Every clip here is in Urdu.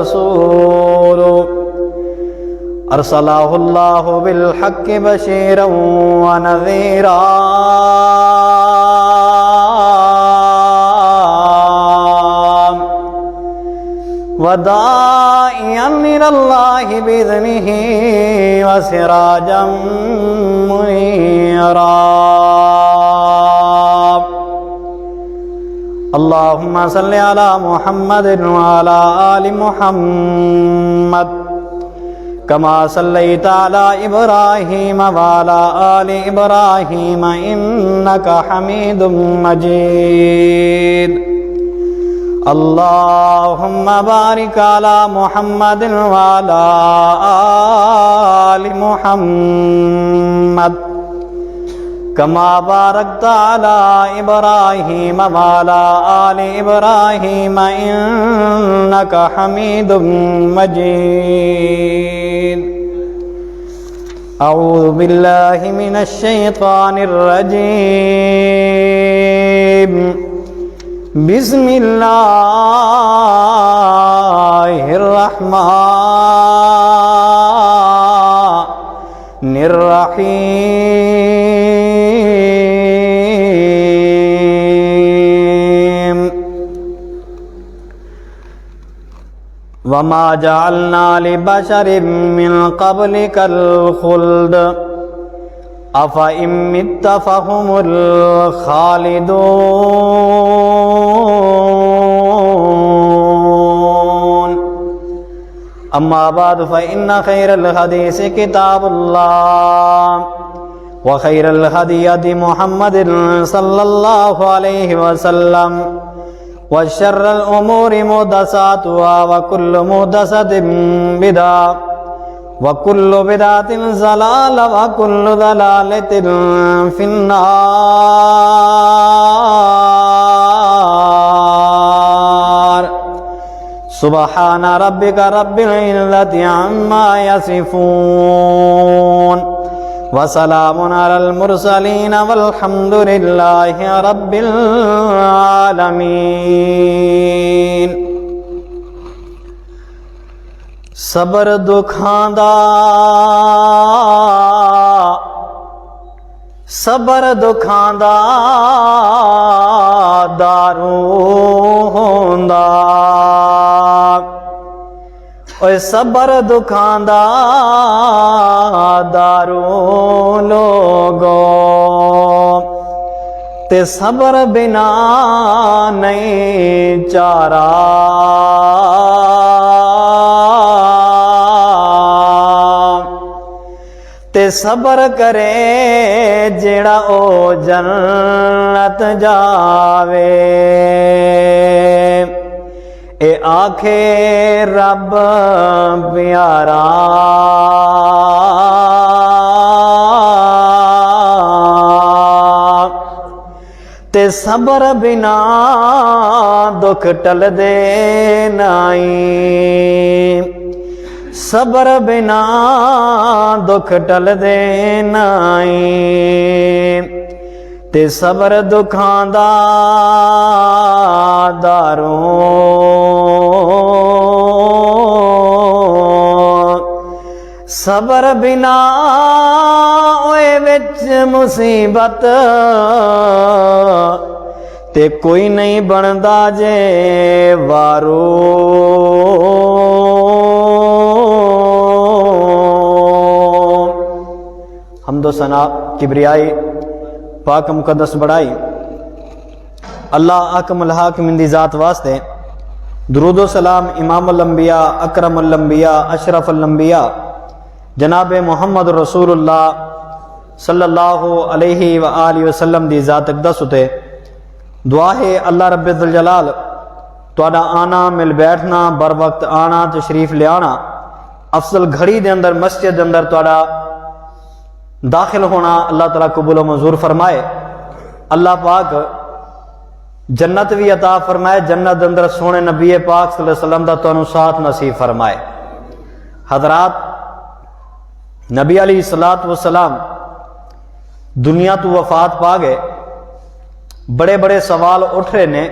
رسول ارسلہ اللہ بالحق بشیرا ونذیرا وداعیا الی اللہ باذنہ وسراجا منیرا اللہم صلی علی محمد وعلی آل محمد کما صلیت علی ابراہیم وعلی آل ابراہیم انکا حمید مجید اللہم بارک علی محمد وعلی آل محمد کما بارکت علی ابراہیم وعلی آل ابراہیم انکا حمید مجید اعوذ باللہ من الشیطان الرجیم بسم اللہ الرحمن الرحیم وما جعلنا لبشر من قبلك الخلد افإن مت فهم الخالدون اما بعد فإن خير الحديث كتاب الله وخير الهدي هدي محمد صلى الله عليه وسلم وشر الأمور محدثاتها وكل محدثة بدعة وَكُلُّ بِدْعَةٍ ضَلَالَةٍ وَكُلُّ ضَلَالَةٍ فِي النَّارِ سبحان ربك رب العزة عما يصفون وسلام على المرسلين والحمد لله رب العالمين صبر دکھاں دا دارو ہوندا اوے صبر دکھاں دا دارو لوگو تے صبر بنا نہیں چارہ تے صبر کرے جیڑا او جنت جاوے اے آکھے رب پیارا تے صبر بنا دکھ ٹل دے نائی صبر بنا دکھ ٹل دے نائی تے صبر دکھاں دا دارو صبر بنا اوے وچ مصیبت تے کوئی نہیں بندا جے وارو حمد و ثنا کبریائی پاک مقدس بڑائی اللہ احکم الحاکم دی ذات واسطے درود و سلام امام الانبیاء اکرم الانبیاء اشرف الانبیاء جناب محمد رسول اللہ صلی اللہ علیہ وآلہ وسلم دی ذات اقدس ہوتے دعا ہے اللہ رب الجلال تواڈا آنا مل بیٹھنا بر وقت آنا تشریف لے آنا افضل گھڑی دے اندر مسجد دے اندر تواڈا داخل ہونا اللہ تعالیٰ قبول و منظور فرمائے اللہ پاک جنت بھی عطا فرمائے جنت دے اندر سونے نبی پاک صلی اللہ علیہ وسلم دا تانوں ساتھ نصیب فرمائے حضرات نبی علیہ السلام دنیا تو وفات پا گئے بڑے بڑے سوال اٹھ رہے نے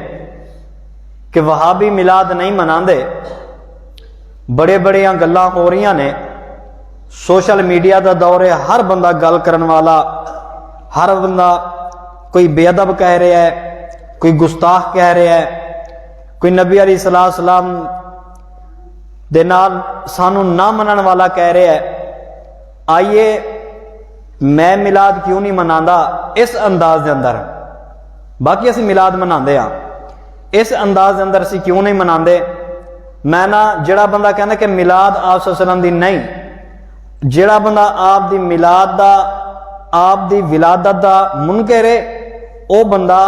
کہ وہابی میلاد نہیں مناندے بڑے بڑے گلاں ہو رہی نے، سوشل میڈیا دا دور ہے، ہر بندہ گل کرن والا، ہر بندہ کوئی بے ادب کہہ رہا ہے، کوئی گستاخ کہہ رہا ہے، کوئی نبی علیہ السلام دے نال سانو نہ منن والا کہہ رہا ہے۔ آئیے میں میلاد کیوں نہیں مناندا اس انداز دے اندر، باقی اسی میلاد مناندے ہاں، اس انداز دے اندر اسی کیوں نہیں مناندے؟ میں نا جڑا بندہ کہنا کہ میلاد آپ صلی اللہ علیہ وسلم دی نہیں، جڑا بندہ آپ دی میلاد دا، آپ دی ولادت دا منکر ہے، او بندہ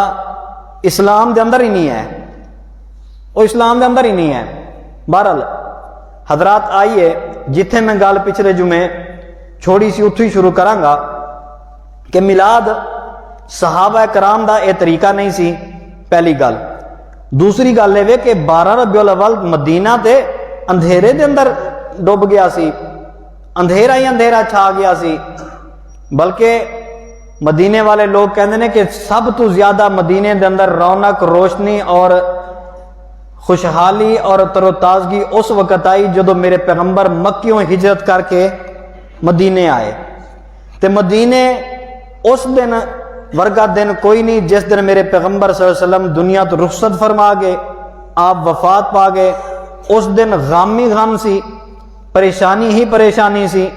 اسلام دے اندر ہی نہیں ہے، وہ اسلام دے اندر ہی نہیں ہے۔ بہرحال حضرات آئیے جتھے میں گل پچھلے جمعے چھوڑی سی اتھو ہی شروع کراں گا کہ میلاد صحابہ کرام دا اے طریقہ نہیں سی، پہلی گل۔ دوسری گل یہ کہ 12 ربیع الاول مدینہ تے اندھیرے دے اندر ڈوب گیا سی، اندھیرا ہی اندھیرا چھا گیا سی، بلکہ مدینے والے لوگ کہندے نے کہ سب تو زیادہ مدینے دے اندر رونق، روشنی اور خوشحالی اور تر و تازگی اس وقت آئی جدو میرے پیغمبر مکیوں ہجرت کر کے مدینے آئے، تے مدینے اس دن ورگا دن کوئی نہیں جس دن میرے پیغمبر صلی اللہ علیہ وسلم دنیا تو رخصت فرما گئے، آپ وفات پا گئے۔ اس دن غامی غم سی، پریشانی ہی پریشانی سی۔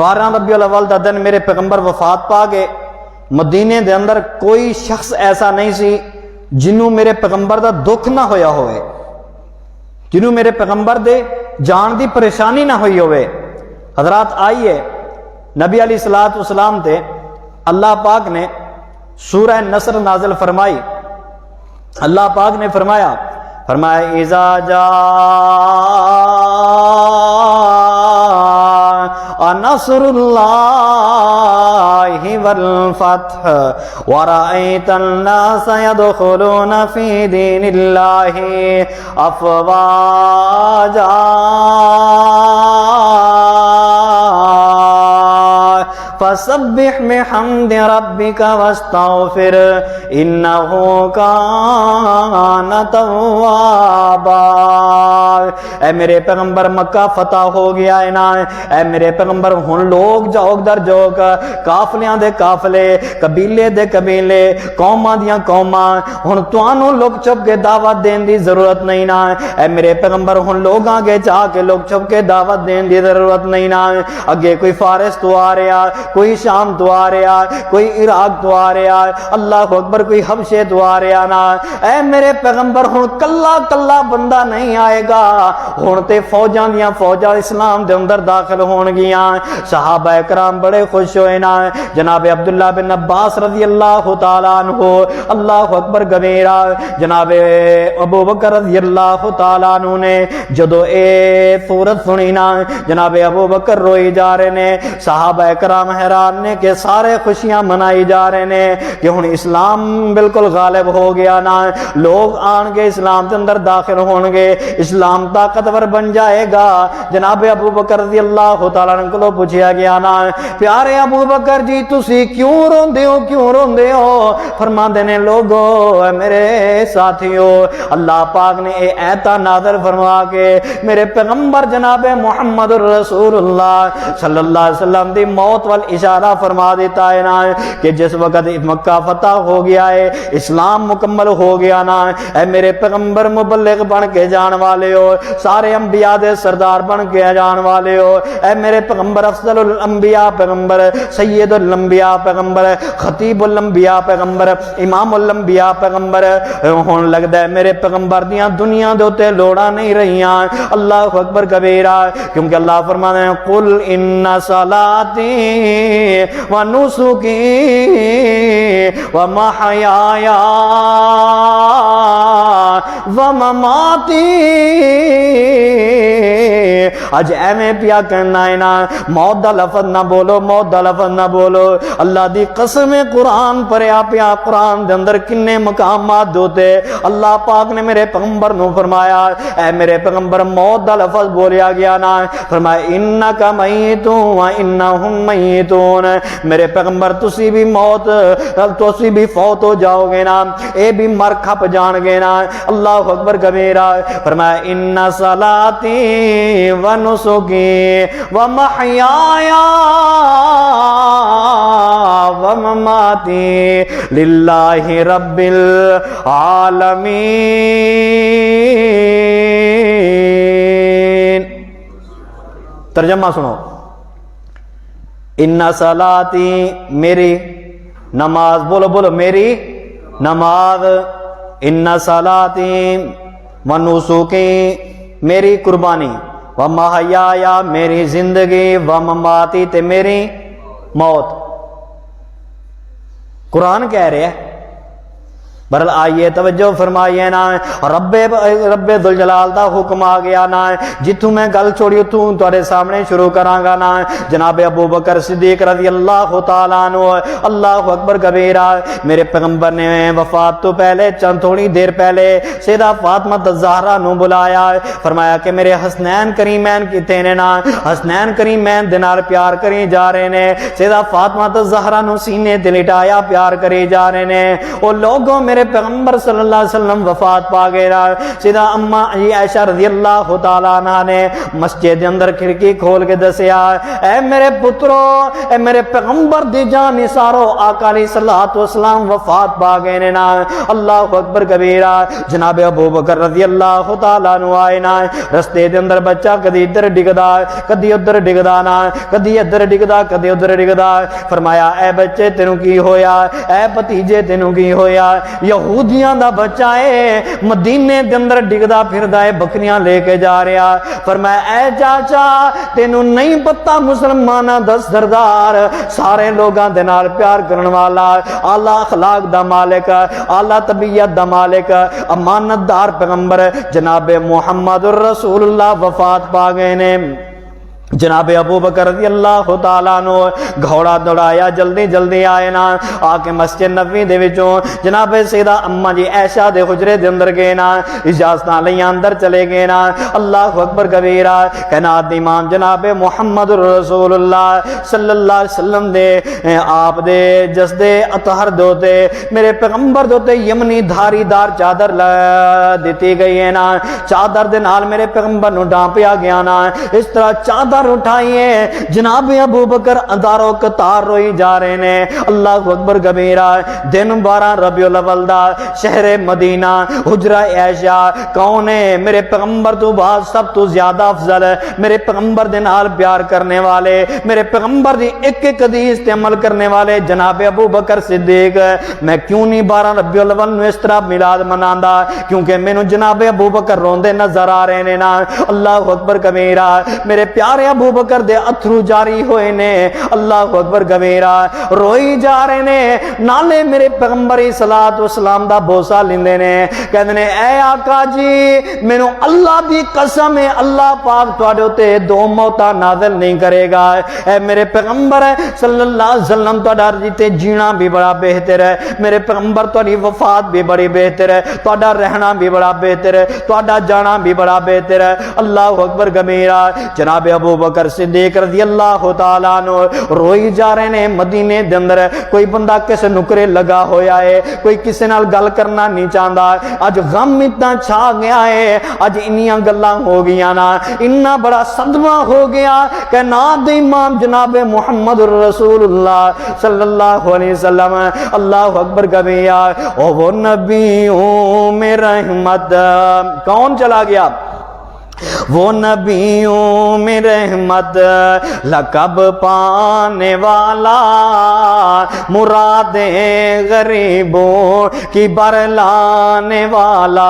12 ربیع الاول دا دن میرے پیغمبر وفات پا گئے، مدینے دے اندر کوئی شخص ایسا نہیں سی جنوں میرے پیغمبر دا دکھ نہ ہویا ہوئے، جنوں میرے پیغمبر دے جان دی پریشانی نہ ہوئی ہوئے۔ حضرات آئیے نبی علیہ الصلوۃ والسلام تے اللہ پاک نے سورہ نصر نازل فرمائی۔ اللہ پاک نے فرمایا اذا جاء نصر اللہ والفتح ورأيت الناس يدخلون في دين الله افواجا فسبح بحمد ربك واستغفر انه كان توابا۔ اے میرے پیغمبر مکہ فتح ہو گیا ہے نا، اے میرے پیغمبر ہن لوگ جوگ در جوگ، قافلیاں دے قافلے، قبیلے دے قبیلے، قوماں دیاں قوماں، ہن تانوں لوگ چھپ کے دعوت دین دی ضرورت نہیں نا۔ اے میرے پیغمبر ہن لوگ آگے جا کے لوگ چھپ کے دعوت دین دی ضرورت نہیں نا۔ اگے کوئی فارس تو آ رہا، کوئی شام تو آ رہا، کوئی عراق تو آ رہا، اللہ اکبر کوئی حبشے تو آ رہا نا۔ اے میرے پیغمبر ہن کلا کلا بندہ نہیں آئے گا، ہن تے فوجاں دیاں فوجاں اسلام دے اندر داخل ہون گیاں۔ صحابہ کرام بڑے خوش ہوئے نا۔ جناب عبداللہ بن عباس رضی اللہ تعالیٰ عنہ، اللہ اکبر کبیرہ، جناب ابو بکر رضی اللہ تعالیٰ عنہ نے جدو اے صورت سنی نا، جناب ابو بکر روئی جا رہے نے، صحابہ کرام حیران نے کہ سارے خوشیاں منائی جا رہے نے کہ ہن اسلام بالکل غالب ہو گیا نا، لوگ آن گے اسلام کے اندر داخل ہون گے، اسلام طاقتور بن جائے گا۔ جناب ابو بکر رضی اللہ تعالیٰ عنہ کو پوچھا گیا نا، پیارے ابو بکر جی تسی کیوں روندے ہو، کیوں روندے ہو؟ فرماندے نے لوگو اے میرے ساتھیو، اللہ پاک نے اے ایتہ نازل فرما کے میرے پیغمبر جناب محمد رسول اللہ صلی اللہ علیہ وسلم دی موت والاشارہ فرما دیتا ہے نا کہ جس وقت مکہ فتح ہو گیا ہے، اسلام مکمل ہو گیا نا، اے میرے پیغمبر مبلغ بن کے جان والے ہو، سارے انبیاء دے سردار بن کے جان والے ہو، اے میرے پیغمبر افضل الانبیاء پیغمبر، سید الانبیاء پیغمبر، خطیب الانبیاء پیغمبر، امام الانبیاء پیغمبر، ہون لگدا ہے میرے پیغمبر دیاں دنیا دے اوتے لوڑاں نہیں رہیاں۔ اللہ اکبر کبیرہ، کیونکہ اللہ فرماتا ہے قل ان صلاتی ونسکی ومحیای ومماتی، اج ایویں پیا کہنا ہے نا، موت دا لفظ نہ بولو، موت دا لفظ نہ بولو۔ اللہ دی قسم قرآن پڑھیا پیا، قرآن دے اندر کنے مقامات ہوتے، اللہ پاک نے میرے پیغمبر نو فرمایا اے میرے پیغمبر موت دا لفظ بولیا گیا نا، فرمایا انک میت و انہم میتون، میرے پیغمبر تسی بھی موت، تسی بھی فوت ہو جاؤ گے نا، اے بھی مر کھپ جان گے نا۔ اللہ اللہ اکبر کبیرہ۔ فرمایا ان صلاتی و نسکی و محیایا و مماتی للہ رب العالمین۔ ترجمہ سنو، ان صلاتی میری نماز، بولو بولو میری نماز، ان صلاتی و نسکی میری قربانی، و محیایا میری زندگی، و مماتی تے میری موت۔ قرآن کہہ رہے ہیں، برل آئیے توجہ فرمائیے نا، رب ذوالجلال دا حکم آ گیا نا، جتوں میں گل چھوڑی اتوں تواڈے سامنے شروع کراں گا نا۔ جناب ابو بکر صدیق رضی اللہ تعالیٰ عنہ، اللہ اکبر کبیرہ، میرے پیغمبر نے وفات تو پہلے چند تھوڑی دیر پہلے سیدہ فاطمہ الزہرا نو بلایا، فرمایا کہ میرے حسنین کریمین کتے نے نا، حسنین کریمین دے نال پیار کری جا رہے نے، سیدہ فاطمہ الزہرا نو سینے تے لٹایا پیار کری جا رہے نے۔ او لوگوں میرے پیغمبر صلی اللہ علیہ وسلم وفات پا گئے نا، سیدہ اماں عائشہ رضی اللہ تعالیٰ عنہ نے مسجد اندر کھڑکی کھول کے دسیا، اے میرے پترو، اے میرے پیغمبر دی جان نثارو، آقا علیہ الصلوۃ والسلام وفات پا گئے نے نا۔ اللہ اکبر کبیرہ۔ جناب ابو بکر رضی اللہ تعالیٰ عنہ آئے نا، رستے دے اندر بچہ کدی ادھر ڈگدا کدی ادھر ڈگدا نا، کدی ادھر ڈگدا کدی ادھر ڈگدا۔ فرمایا اے بچے تینوں کی ہویا، اے بھتیجے تینوں کی ہویا؟ یہودیاں دا بچہ ہے، مدینے دے اندر ڈگدا پھردا ہے، بکریاں لے کے جا رہا۔ فرمایا اے چاچا تینوں نہیں پتہ مسلماناں دا سردار، سارے لوگاں دے نال پیار کرن والا، اعلیٰ اخلاق دا مالک، اعلیٰ طبیعت دا مالک، امانت دار پیغمبر جناب محمد الرسول اللہ وفات پا گئے نے۔ جناب ابو بکر رضی اللہ تعالیٰ عنہ گھوڑا دوڑایا، جلدی جلدی آئے نا، آ کے مسجد نبوی دے وچوں جناب سیدہ اماں جی عائشہ دے حجرے دے اندر گئے نا، اجازتاں لئی اندر چلے گئے نا۔ اللہ اکبر کبیرہ۔ کائنات دے امام جناب محمد رسول اللہ صلی اللہ علیہ وسلم دے آپ دے جسدے اطہر دوتے میرے پیغمبر دوتے یمنی دھاری دار چادر دیتی گئی ہے نا، چادر دے نال میرے پیغمبر نو ڈانپیا گیا نا۔ اس طرح چادر اٹھائیے، جناب ابو بکر ادارو قطار روئی جا رہے نے۔ اللہ اکبر کبیرہ۔ دن 12 ربیع الاول دا، شہر مدینہ، حجرہ عائشہ کون ہے؟ میرے پیغمبر تو بعد سب تو زیادہ افضل، میرے پیغمبر دے نال پیار کرنے والے، میرے پیغمبر دی ایک ایک حدیث تے عمل کرنے والے جناب ابو بکر صدیق۔ میں کیوں نہیں 12 ربیع الاول نو اس طرح میلاد مناندا؟ کیونکہ مینوں جناب ابو بکر روندے نظر آ رہے نے نا۔ اللہ اکبر کبیرہ۔ میرے پیارے ابو بکر دے اتھرو جاری ہوئے نے۔ اللہ اکبر کبیرہ۔ روئی جا رہے نے، نالے میرے پیغمبر صلاۃ والسلام دا بوسا لیندے نے، کہندے نے اے آقا جی مینوں اللہ دی قسم ہے اللہ پاک تواڈے تے 2 موتاں نازل نہیں کرے گا۔ اے میرے پیغمبر صلی اللہ علیہ وسلم تواڈا تے جینا بھی بڑا بہتر ہے، میرے پیغمبر تواڈی وفات بھی بڑی بہتر ہے، تواڈا رہنا بھی بڑا بہتر ہے، تواڈا جانا بھی بڑا بہتر ہے۔ اللہ اکبر کبیرہ۔ جناب ابو بکر صدیق رضی اللہ تعالیٰ عنہ روئی جا رہے نے۔ مدینے دے اندر کوئی بندہ کسے نکرے لگا ہویا ہے، کوئی کسے نال گل کرنا نہیں چاہتا۔ اج غم اتنا چھا گیا ہے، اج انیاں گلاں ہو گیا نا، اتنا بڑا صدمہ ہو گیا کہ ناد امام جناب محمد رسول اللہ صلی اللہ علیہ وسلم۔ اللہ اکبر کبیرہ۔ او وہ نبیوں میں رحمت کون چلا گیا؟ وہ نبیوں میں رحمت لقب پانے والا، مرادیں غریبوں کی برلانے والا،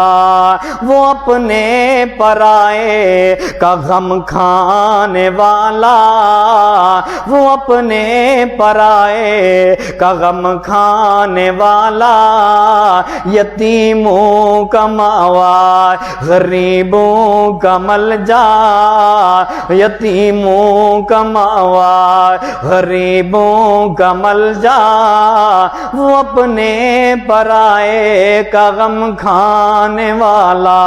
وہ اپنے پرائے کا غم کھانے والا، وہ اپنے پرائے کا غم کھانے والا، یتیموں کا ماوا غریبوں کا مل جا، یتیموں کا ماوا غریبوں کا مل جا، وہ اپنے پرائے کا غم کھانے والا۔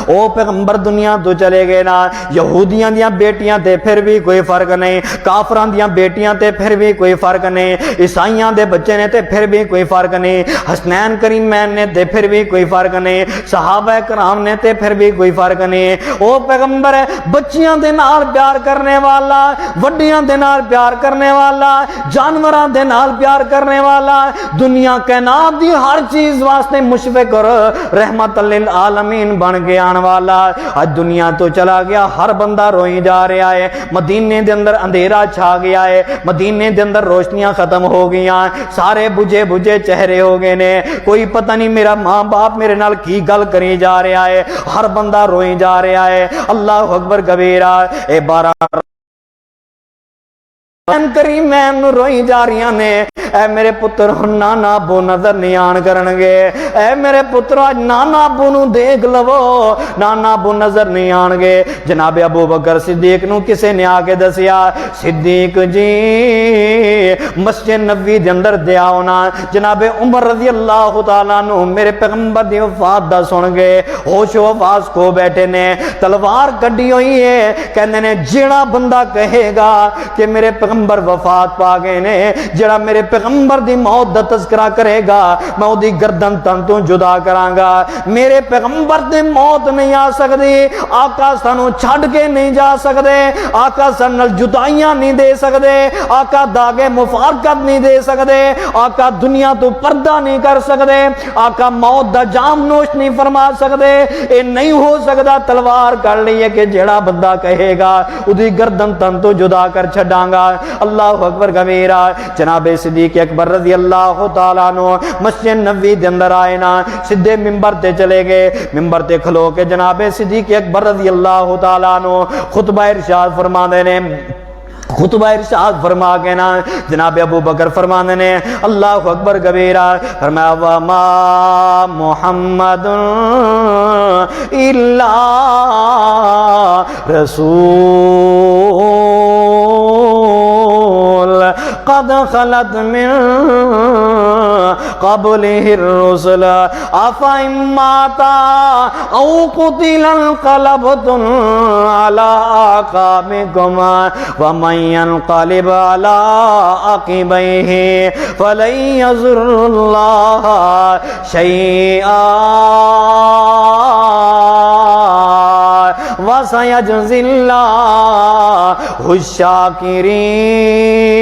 او پیغمبر دنیا تو چلے گئے نا، یہودیاں دیاں بیٹیاں تے پھر بھی کوئی فرق نہیں، کافران دیاں بیٹیاں تے پھر بھی کوئی فرق نہیں، عیسائیاں دے بچے نے تے پھر بھی کوئی فرق نہیں، حسنین کریمین نے تے پھر بھی کوئی فرق نہیں، صحابہ کرام نے تے پھر بھی کوئی فرق نہیں۔ او پیغمبر بچیاں دے نال پیار کرنے والا، وڈیاں دے نال پیار کرنے والا، جانوراں دے نال پیار کرنے والا، دنیا کائنات دی ہر چیز واسطے مشفق اور رحمت للعالمین بن کے آن والا، آج دنیا تو چلا گیا، ہر بندہ روئی جا رہا ہے، مدینے دے اندر اندھیرا چھا گیا ہے، مدینے دے اندر روشنیاں ختم ہو گیاں، سارے بجھے بجھے چہرے ہو گئے نے، کوئی پتہ نہیں میرا ماں باپ میرے نال کی گل کری جا رہا ہے، ہر بندہ روئی جا رہا ہے۔ اللہ اکبر کبیرہ، اے بارہ کریمین روئی جا رہی نے، اے میرے پتر نانا ابو نظر نہیں آن کرنگے، اے میرے پتر آج نانا ابو نو دیکھ لو، نانا ابو نظر نہیں آنگے۔ جناب ابو بکر صدیق نو کسے نے آگے دسیا، صدیق جی مسجد نبوی دے اندر دیا ہونا، جناب عمر رضی اللہ تعالیٰ نو میرے پیغمبر دی وفات دا سن گئے، ہوش و حواس کھو بیٹھے نے، تلوار کڈی ہوئی ہے، کہنے نے جیڑا بندہ کہے گا کہ میرے پیغمبر وفات پا گئے نے، جڑا میرے پیغمبر دی موت دا تذکرہ کرے گا میں او دی گردن تن تو جدا کرانگا۔ میرے پیغمبر دی موت نہیں آ سکتی، آقا سانو چھڑ کے نہیں جا سکتے، آقا سانو جدائیاں نہیں دے سکتے، آقا داغے مفارقت نہیں دے سکتے، آقا دنیا تو پردہ نہیں کر سکتے، آقا موت دا جام نوش نہیں فرما سکتے، اے نہیں ہو سکتا تلوار کر لیے کہ جڑا بندہ کہے گا او دی گردن تن تو جدا کر چھڑاں گا۔ اللہ اکبر کبیرہ، جناب صدیق اکبر رضی اللہ تعالیٰ عنہ مسجد نبوی دے اندر آئے نا، سدھے منبر تے چلے گئے، منبر تے کھلو کے جناب صدیق اکبر رضی اللہ تعالیٰ عنہ خطبہ ارشاد فرما دینے، خطبہ ارشاد فرما کے نا جناب ابو بکر فرمانے نے اللہ اکبر کبیرہ، فرمایا وما محمد الا رسول قد خلت من قبله الرسل افإن مات او قتل انقلبتم على أعقابكم ومن ينقلب على عقبيه فلن يضر الله شيئا وسيجزي الله الشاکرین۔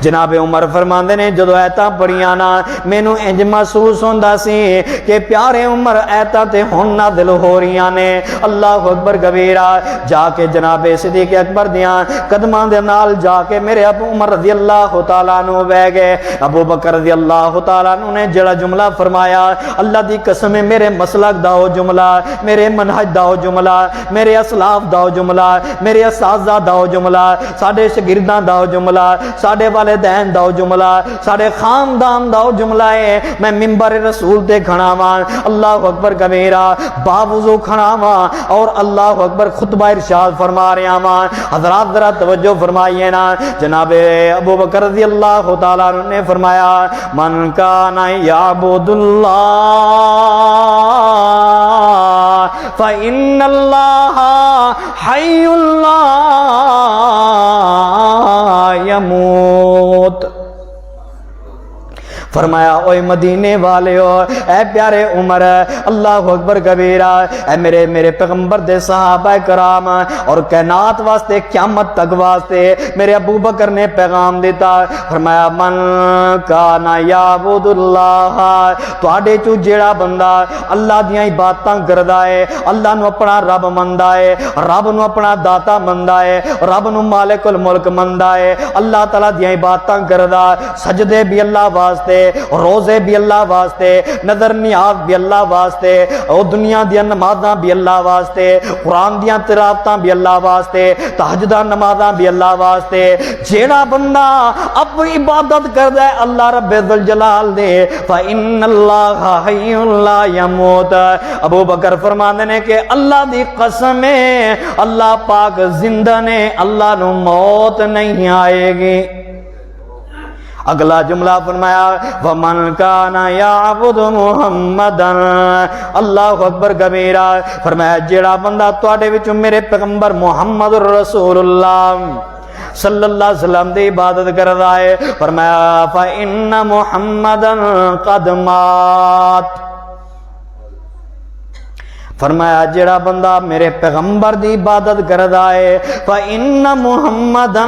جناب عمر فرماندے نے جدو ایتاں پڑھیاں نا مینوں انج محسوس ہوندا سی کہ پیارے عمر ایتاں تے ہن نازل ہو رہیاں نے۔ اللہ اکبر کبیرہ، جا کے جناب صدیق اکبر دیاں قدماں دے نال جا کے میرے ابو عمر رضی اللہ تعالیٰ عنہ بہ گئے۔ ابو بکر رضی اللہ تعالیٰ عنہ نے جڑا جملہ فرمایا، اللہ دی قسم ہے میرے مسلک دا او جملہ، میرے منہج دا او جملہ، میرے اسلاف دا او جملہ، میرے اساتذہ دا او جملہ، ساڈے شاگرداں دا او جملہ، ساڈے والدین دا او جملہ، ساڈے خاندان دا او جملہ ہے۔ میں منبر رسول تے کھڑا واں، اللہ اکبر کبیرہ، باوضو کھڑا واں اور اللہ اکبر خطبہ ارشاد فرما رہا واں۔ حضرات ذرا توجہ فرمائیے نا، جناب ابو بکر رضی اللہ تعالیٰ عنہ نے فرمایا من کان یعبد اللہ فإن اللہ حی لا یموت۔ فرمایا اوے مدینے والے ہو، اے پیارے عمر، اللہ اکبر کبیرہ، اے میرے پیغمبر دے صحابہ کرام اور کائنات واسطے قیامت تک واسطے میرے ابو بکر نے پیغام دیتا۔ فرمایا من کان یعبد اللہ، تواڈے چوں جیڑا بندہ اللہ دیاں عبادتاں کردا ہے، اللہ نو اپنا رب مندا ہے، رب نو اپنا داتا مندا ہے، رب نو مالک الملک مندا ہے، اللہ تعالیٰ دیاں عبادتاں کردا، سجدے بھی اللہ واسطے، روزے بھی اللہ واسطے، نظر نیاز بھی اللہ واسطے، اور دنیا دیا نمازاں بھی اللہ واسطے، قرآن دیا تلاوتاں بھی اللہ واسطے، تہجداں نمازاں بھی اللہ واسطے۔ جیڑا بندہ اپنی عبادت کردا ہے اللہ رب ذوالجلال دے، فإن اللہ حی لا یموت۔ ابو بکر فرماندے نے کہ اللہ دی قسم ہے اللہ پاک زندہ نے، اللہ نو موت نہیں آئے گی۔ اگلا جملہ فرمایا وَمَنْ كَانَ يَعْبُدُ مُحَمَّدًا، اللہ اکبر کبیرہ، فرمایا جیڑا بندہ تواڈے وچوں میرے پیغمبر محمد رسول اللہ صلی اللہ علیہ وسلم دی عبادت کردا ہے، فرمایا فَإِنَّ مُحَمَّدًا قَدْ مَاتَ، فرمایا جیڑا بندہ میرے پیغمبر دی عبادت کردا ہے فَإِنَّ مُحَمَّدًا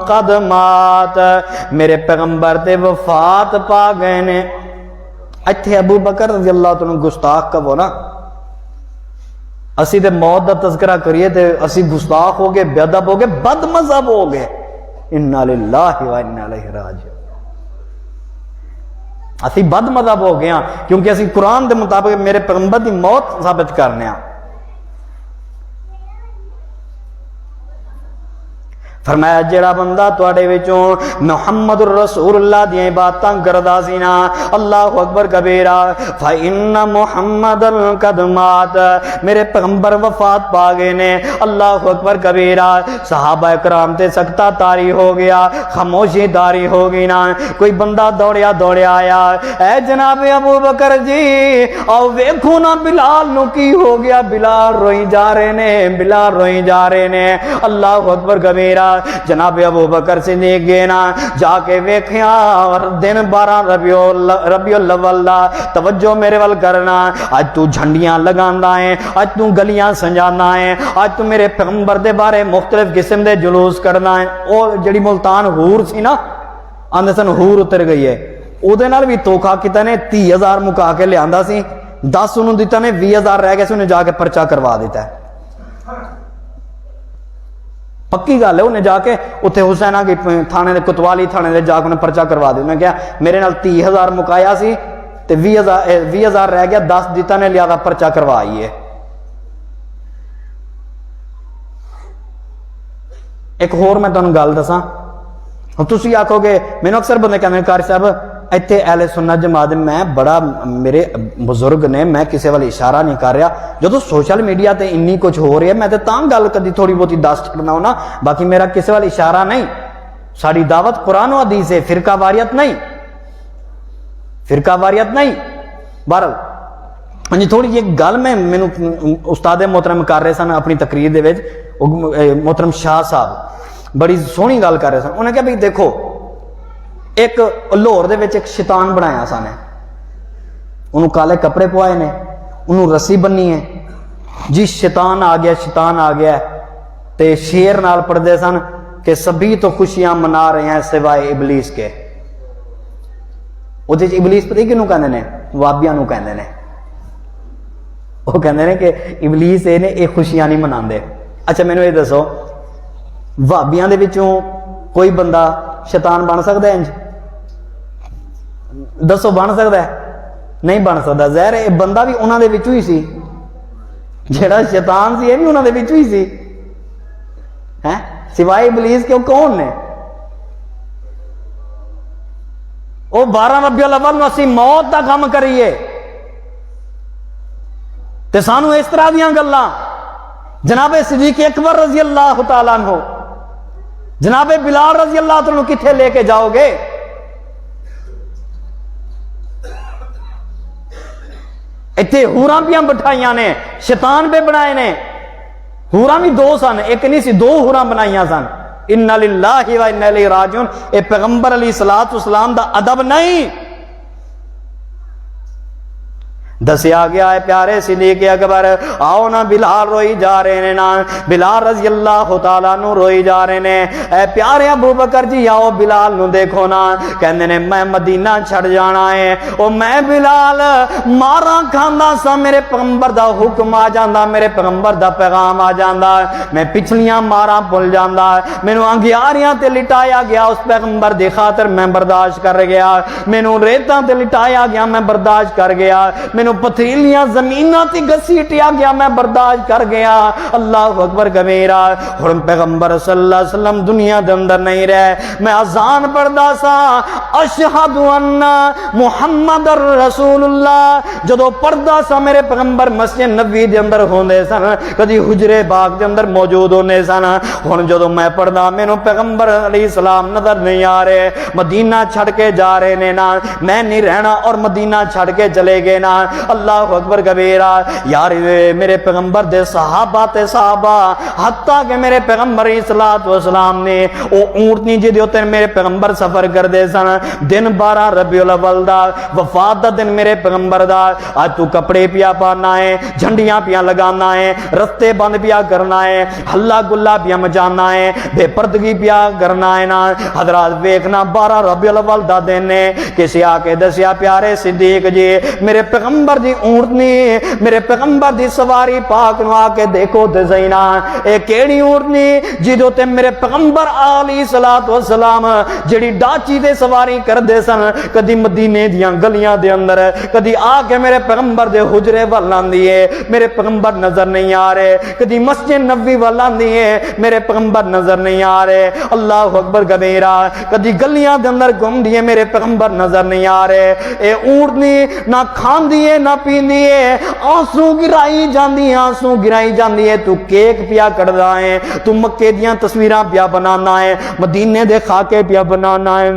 قَدْ مَاتَ، میرے پیغمبر تے وفات پا گئے نے۔ اتھے ابو بکر رضی اللہ عنہ گستاخ کب ہو نا، اسی تے موت دا تذکرہ کریے تے اسی گستاخ ہو گئے، بے ادب ہو گئے، بد مذہب ہو گئے۔ اِنَّا لِلَّهِ وَإِنَّا إِلَيْهِ راجعون، اسی بد مذہب ہو گیا کیونکہ اسی قرآن دے مطابق میرے پیغمبر دی موت ثابت کرنے ہیں۔ فرمایا جیڑا بندہ تواڈے وچوں محمد الرسول اللہ دی عبادتاں کردا سی نا، اللہ اکبر کبیرہ، فَإِنَّ مُحَمَّدًا قَدْ مَاتَ، میرے پیغمبر وفات پا گئے نے، اللہ اکبر کبیرہ۔ صحابہ کرام تے سکتہ طاری ہو گیا، خاموشی طاری ہو گئی نا۔ کوئی بندہ دوڑیا آیا، اے جناب ابو بکر جی آؤ ویکھو نا بلال نو کی ہو گیا، بلال روئی جا رہے نے، بلال روئی جا رہے نے، اللہ اکبر کبیرہ۔ جناب ابو بکر صدیق گئے نا، جا کے ویکھیا دن 12 ربیع الاول دا، توجہ میرے ول کرنا، اج تو جھنڈیاں لگاندا ہے، اج تو گلیاں سجانا ہے، اج تو میرے پیغمبر دے بارے مختلف قسم دے جلوس کرنا ہے۔ او جڑی ملتان حور سی نا، آندے سن حور اتر گئی ہے، او دے نال بھی توکھا کیتا نے، 30,000 مکا کے لیاندا سی، 10 انہوں دیتا نے، 20,000 رہ گئے سی، انہیں جا کے پرچہ کروا دیتا ہے۔ پکی گل ہے، انہیں جا کے اتنے حسینہ کی تھانے دے کتوالی تھانے دے جا کے انہیں پرچہ کروا دیا۔ انہیں کہا میرے نال 30,000 مکایا سی تے 20,000 رہ گیا، 10 دیتا نے لیا پرچہ کروائیے۔ ایک اور میں تمہیں گل دساں، تسی آکھو گے، میں نے اکثر بندے کہتے ہیں قاری صاحب ایتھے اہل سنت جماعت میں بڑا میرے بزرگ نے، میں کسی والے اشارہ نہیں کر رہا، جدو سوشل میڈیا تے انی کچھ ہو رہی ہے میں تے تاں گل کدی تھوڑی بہتی دس چھڑنا ہونا، باقی میرا کسی والے اشارہ نہیں۔ ساری دعوت قرآن و حدیث ہے، فرقہ واریت نہیں، فرقہ واریت نہیں۔ بہرحال ہاں تھوڑی جی گل میں مینوں استاد محترم کر رہے سن اپنی تقریر دے وچ، محترم شاہ صاحب بڑی سونی گل کر رہے سن۔ انہیں کہا بھئی دیکھو ایک لاہور دے وچ ایک شیطان بنایا سن، انہوں کالے کپڑے پوائے نے، انہوں رسی بنی ہے، جی شیطان آ گیا، شیطان آ گیا تے شیر نال پڑھدے سن کہ سبھی تو خوشیاں منا رہے ہیں سوائے ابلیس کے۔ وہ ابلیس پتہ کینوں کہندے نے؟ وابیاں نوں کہندے نے۔ وہ کہندے نے کہ ابلیس اے نے اے خوشیاں نہیں مناندے۔ اچھا مینوں یہ دسو وابیاں دے وچوں کوئی بندہ شیطان بن سکتا ہے؟ انج دسو بن سکتا ہے؟ نہیں بن سکتا۔ ظاہر ہے بندہ بھی انہاں دے وچوں ہی سی، جیڑا شیطان سی یہ بھی انہاں دے وچوں ہی سی، ہیں سوائے ابلیس کے وہ کون نے؟ وہ 12 ربیع الاول نو اسی موت دا کام کریے تے سانو اس طرح دیاں گلاں۔ جناب صدیق اکبر رضی اللہ تعالیٰ عنہ، جناب بلال رضی اللہ عنہ کتھے لے کے جاؤ گے؟ اتنے ہوراں پیاں بٹھائیاں نے، شیطان پہ بنائے نے۔ ہوراں بھی دو سن، ایک نہیں سی، دو ہوراں بنائیاں سن۔ اِنَّا لِلَّهِ وَإِنَّا إِلَيْهِ رَاجِعُونَ۔ اے پیغمبر علیہ الصلوۃ والسلام دا ادب نہیں دسیا گیا ہے۔ پیارے صدیق اکبر آؤ نا، بلال روئی جا رہے نے نا، بلال رضی اللہ تعالیٰ نو روئی جا رہے نے۔ اے پیارے ابو بکر جی آؤ بلال نو دیکھو نا، کہندے نے میں مدینہ چھڑ جانا ہے، او میں بلال ماراں کھاندا سا، میرے پیغمبر دا حکم آ جاندا، میرے پیغمبر دا پیغام آ جاندا، میں پچھلیاں ماراں بھول جاندا، مینوں انگیاریاں تے لٹایا گیا اس پیغمبر دی خاطر میں برداشت کر گیا، مینوں ریتاں تے لٹایا گیا میں برداشت کر گیا، مینوں مینوں پتھریلیاں زمیناں تے گھسیٹیا گیا میں برداشت کر گیا اللہ اکبر کبیرہ ہن پیغمبر صلی اللہ علیہ وسلم دنیا دے اندر نہیں رہے میں اذان پڑھدا سا اشہد ان محمد رسول اللہ جدو پڑھدا سا میرے پیغمبر مسجد نبوی دے اندر ہوندے سن کدی حجرے باغ دے اندر موجود ہوندے سن ہن جدو میں پڑھدا مینوں پیغمبر علیہ السلام نظر نہیں آ رہے مدینہ چھڑ کے جا رہے نے نا میں نہیں رہنا اور مدینہ چھڑ کے چلے گئے نا اللہ اکبر کبیرہ یار میرے پیغمبر دے صحابہ تے صحابہ حتیٰ کہ میرے پیغمبر علیہ السلام نے او اونٹنی جی دے ہوتے میرے پیغمبر سفر کر دے سن دن 12 ربیع الاول دا وفات دا دن میرے پیغمبر دا آج تو کپڑے پیا پانا ہے جھنڈیاں پیا لگانا ہے رستے بند پیا کرنا ہے ہلا گلا پیا مچانا ہے بے پردگی پیا کرنا ہے نا حضرات ویکھنا 12 ربیع الاول دا دن ہے کسی آ کے دسیا پیارے صدیق جی میرے پیغمبر دی اونٹنی میرے پیغمبر دی سواری پاک نو آ کے دیکھو تے زینا اے کیڑی اونٹنی جدوں تے میرے پیغمبر علیہ السلام جڑی ڈاچی دے سواری کر دے سن کدی مدینے دیاں گلیاں دے اندر کدی آ کے میرے پیغمبر دے حجرے ول آندی ہے میرے پیغمبر نظر نہیں آ رہے کدی مسجد نبوی ول آندی ہے میرے پیغمبر نظر نہیں آ رہے اللہ اکبر کبیرہ کدی گلیاں دے اندر گھوم دیے میرے پیغمبر نظر نہیں آ رہے اے اونٹنی نہ کھاندی ہے نہ پیندی ہے آنسو گرائی جاندی ہے تو کیک پیا کڑدا ہے تو مکے دیاں تصویراں پیا بنانا ہے مدینے دے خاکے پیا بنانا ہے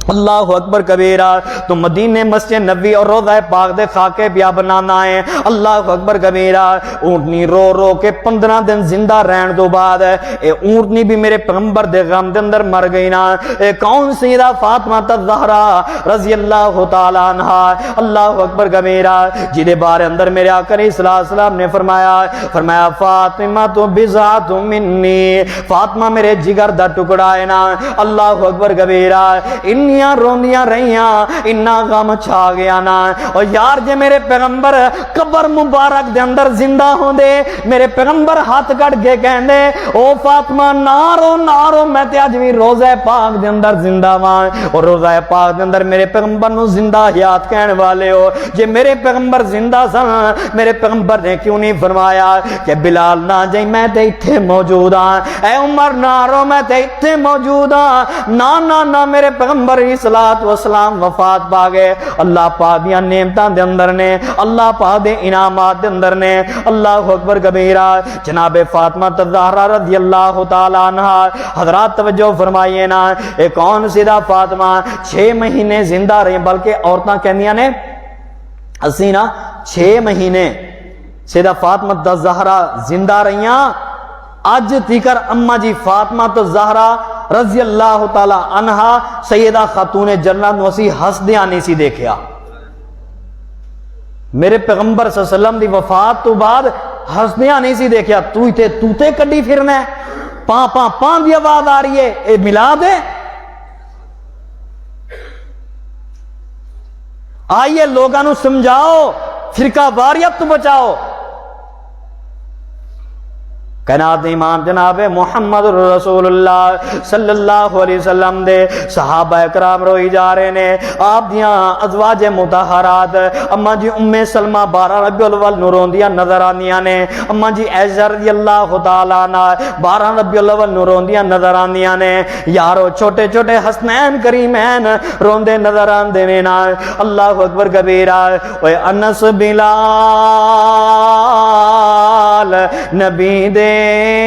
اللہ اکبر کبیرہ تو مدینے مسجد نبوی اور روضہ پاک دے خاکے پیا بنانا ہے اللہ اکبر کبیرہ اونٹنی رو رو کے 15 دن زندہ رہن دو بعد اے اونٹنی بھی میرے پیغمبر دے غم دے اندر مر گئی نا اے کون سیدہ فاطمہ الزہرا رضی اللہ تعالی عنہا اللہ اکبر کبیرہ جدے بارے اندر میرے آقا علیہ السلام نے فرمایا فاطمہ تو بضعۃ منی فاطمہ میرے جگر دا ٹکڑا ہے نا اللہ اکبر کبیرہ انیاں روندیاں رہیاں انہا غم چھا گیا نا اور یار جے میرے پیغمبر قبر مبارک دے اندر زندہ ہوں دے میرے پیغمبر ہاتھ کٹ کے کہن دے او فاطمہ نارو میں تے آج بھی روزہ پاک دے اندر زندہ وہاں اور روزہ پاک دے اندر میرے پیغمبر نو زندہ حیات کہنے والے ہو جے میرے پیغمبر زندہ سن میرے پیغمبر نے کیوں نہیں فرمایا کہ بلال نہ جائیں میں تے اتھے موجود ہاں اے عمر نارو میں تے اتھے موجود ہاں نا میرے پیغمبر صلاۃ والسلام وفات پا گئے اللہ پاک دیاں نعمتاں دے اندر نے اللہ پاک دے انعامات دے اندر نے اللہ اکبر کبیرہ جناب فاطمہ الزہرا رضی اللہ تعالی عنہا حضرات توجہ فرمائیے نا اے کون سیدہ فاطمہ 6 مہینے زندہ رہی بلکہ عورتاں کہندیاں نے اسی نا 6 مہینے سیدہ فاطمہ الزہرا زندہ رہیاں اج تیکر اما جی فاطمہ الزہرا رضی اللہ تعالی عنہا سیدہ خاتون جنت نو اسی ہسدیاں نہیں سی دیکھیا میرے پیغمبر صلی اللہ علیہ وسلم دی وفات تو بعد ہسدیاں نہیں سی دیکھیا تو تے کڈی پھرنا ہے پان دی آواز آ رہی ہے اے میلاد ہے آئیے لوگاں نو سمجھاؤ فرقہ واریت تو بچاؤ کائنات امام جناب محمد رسول اللہ صلی اللہ علیہ وسلم دے صحابہ اکرام روئی جا رہے نے آپ دیاں ازواج مطہرات اما جی ام سلمہ 12 ربیع الاول نو روندیاں نظر آندیاں نے اما جی عائشہ رضی اللہ تعالی عنہ 12 ربیع الاول نو روندیاں نظر آندیاں نے یارو چھوٹے چھوٹے حسنین کریمین روندے نظر آندے نے نا اللہ اکبر کبیرہ اوے انس بلال نبی دے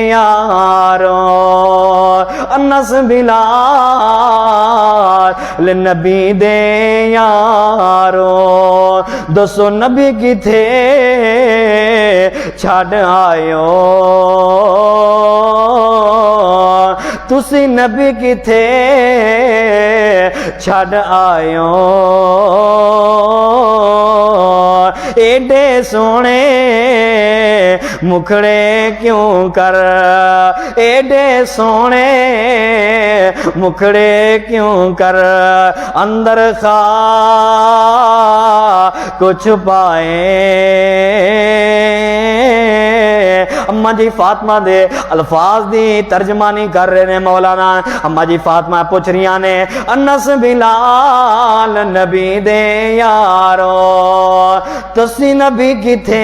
یارو انس بلال نبی دے یارو دسو نبی کی تھے چھڑ آئیو تسی نبی کی تھے چھڑ آئیو ایڈے سونے مکھڑے کیوں کر ایڈے سونے مکھڑے کیوں کر اندر کچھ پائے اما جی فاطمہ دے الفاظ دی ترجمانی کر رہے نے مولانا اما جی فاطمہ پوچھ رہی نے انس بلال نبی دے یارو تسی نبی کتھے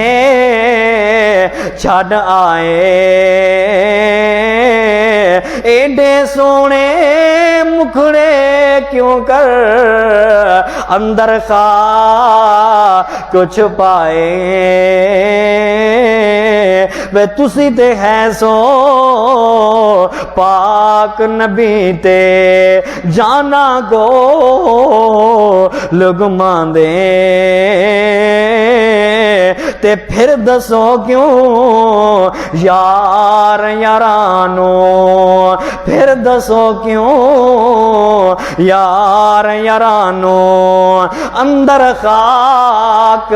چھڈ آئے ایڈے سونے مکھڑے کیوں کر اندر خاک چھپائے وے تسی تے ہے سو پاک نبی تے جانا کو لگمان دے تے پھر دسو کیوں یار یارانو پھر دسو کیوں یار یارانو اندر خاک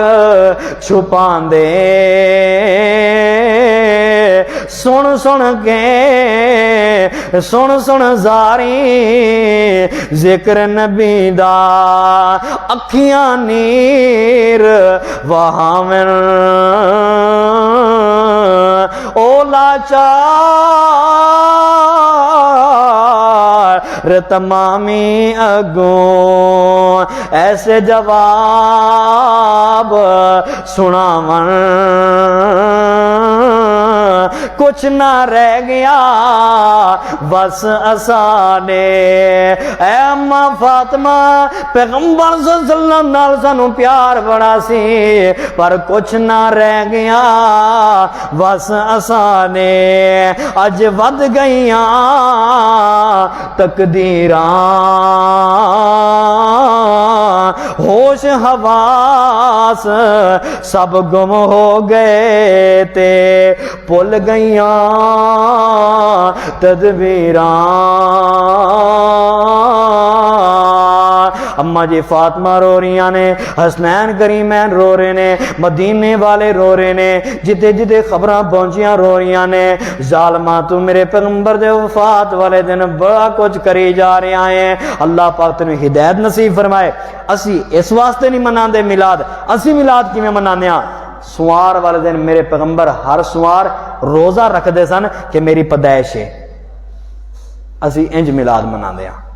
چھپان دے سن سن کے سن زاری ذکر نبی دا اکھیاں نیر وہاں اولا چار تمامی اگوں ایسے جواب سناون کچھ نہ رہ گیا بس اسانے اے اماں فاطمہ پیغمبر صلی اللہ علیہ وسلم نال سانو پیار بڑا سی پر کچھ نہ رہ گیا بس اسانے اج ود گئیاں تقدیراں ہوش حواس سب گم ہو گئے تے پل گئیاں تدبیراں اماں جی فاطمہ رو رہی نے حسنین کریمین رو رہے نے مدینے والے رو رہے نے جتے جتے خبراں پہنچیاں رو رہی نے ظالماں تو میرے پیغمبر دے وفات والے دن بڑا کچھ کری جا رہے ہیں اللہ پاک تینوں ہدایت نصیب فرمائے اسی اس واسطے نہیں مناندے میلاد اسی میلاد کیویں منانے ہاں سوار والے دن میرے پیغمبر ہر سوار روزہ رکھ دے سن کہ میری پیدائش ہے اسی انج میلاد مناندے ہاں